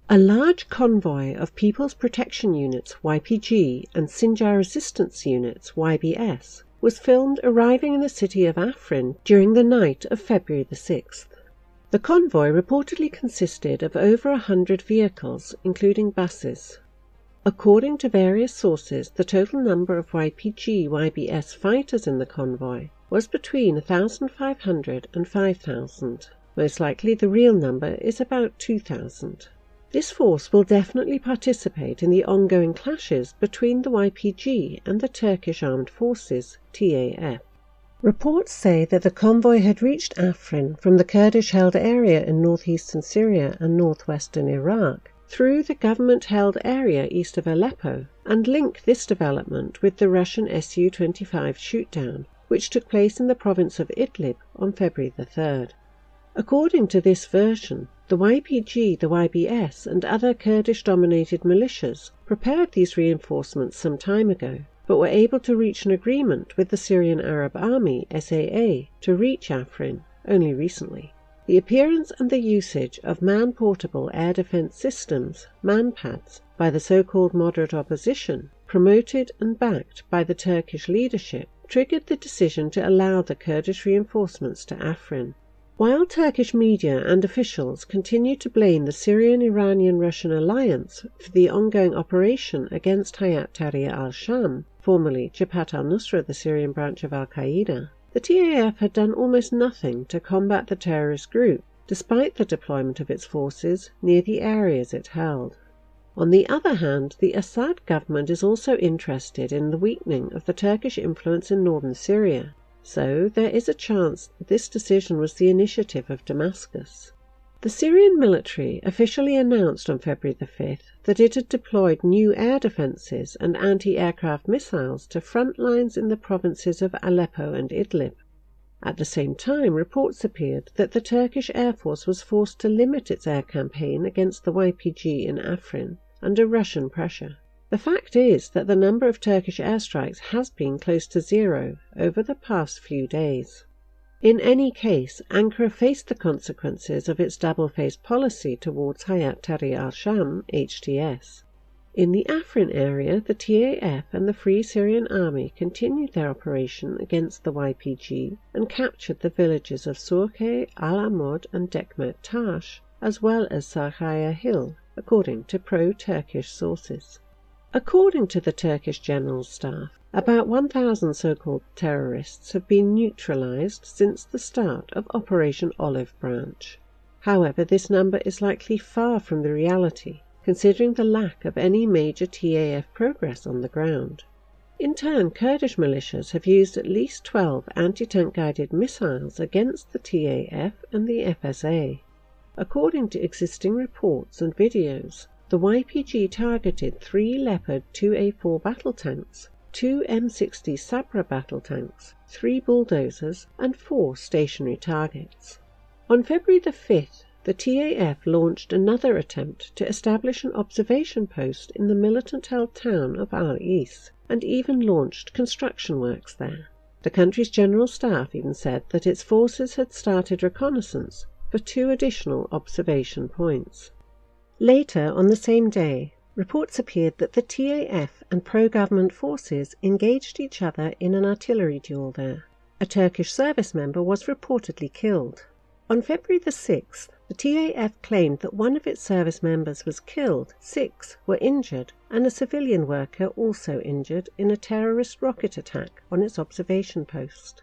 A large convoy of People's Protection Units (YPG) and Sinjar Resistance Units (YBS) was filmed arriving in the city of Afrin during the night of February the 6th. The convoy reportedly consisted of over 100 vehicles, including buses. According to various sources, the total number of YPG-YBS fighters in the convoy was between 1,500 and 5,000. Most likely the real number is about 2,000. This force will definitely participate in the ongoing clashes between the YPG and the Turkish Armed Forces, TAF. Reports say that the convoy had reached Afrin from the Kurdish-held area in northeastern Syria and northwestern Iraq through the government-held area east of Aleppo, and link this development with the Russian Su-25 shootdown, which took place in the province of Idlib on February the 3rd. According to this version, the YPG, the YBS, and other Kurdish-dominated militias prepared these reinforcements some time ago, but were able to reach an agreement with the Syrian Arab Army, SAA, to reach Afrin only recently. The appearance and the usage of man-portable air defense systems, MANPADS, by the so-called moderate opposition, promoted and backed by the Turkish leadership, triggered the decision to allow the Kurdish reinforcements to Afrin. While Turkish media and officials continue to blame the Syrian-Iranian-Russian alliance for the ongoing operation against Hayat Tahrir al-Sham, formerly Jabhat al-Nusra, the Syrian branch of al-Qaeda, the TAF had done almost nothing to combat the terrorist group, despite the deployment of its forces near the areas it held. On the other hand, the Assad government is also interested in the weakening of the Turkish influence in northern Syria. So there is a chance that this decision was the initiative of Damascus. The Syrian military officially announced on February the 5th that it had deployed new air defenses and anti-aircraft missiles to front lines in the provinces of Aleppo and Idlib. At the same time, reports appeared that the Turkish Air Force was forced to limit its air campaign against the YPG in Afrin under Russian pressure. The fact is that the number of Turkish airstrikes has been close to zero over the past few days. In any case, Ankara faced the consequences of its double-faced policy towards Hayat Tahrir al-Sham, HTS. In the Afrin area, the TAF and the Free Syrian Army continued their operation against the YPG and captured the villages of Surkhe, Al-Amud and Dekmet Tash, as well as Sarhaya Hill, according to pro-Turkish sources. According to the Turkish General Staff, about 1,000 so-called terrorists have been neutralized since the start of Operation Olive Branch. However, this number is likely far from the reality, considering the lack of any major TAF progress on the ground. In turn, Kurdish militias have used at least 12 anti-tank guided missiles against the TAF and the FSA. According to existing reports and videos, the YPG targeted 3 Leopard 2A4 battle tanks, 2 M60 Sabra battle tanks, 3 bulldozers, and 4 stationary targets. On February the 5th, the TAF launched another attempt to establish an observation post in the militant-held town of Al-Is, and even launched construction works there. The country's General Staff even said that its forces had started reconnaissance for 2 additional observation points. Later on the same day, reports appeared that the TAF and pro-government forces engaged each other in an artillery duel there. A Turkish service member was reportedly killed. On February the 6th, the TAF claimed that one of its service members was killed, 6 were injured, and a civilian worker also injured in a terrorist rocket attack on its observation post.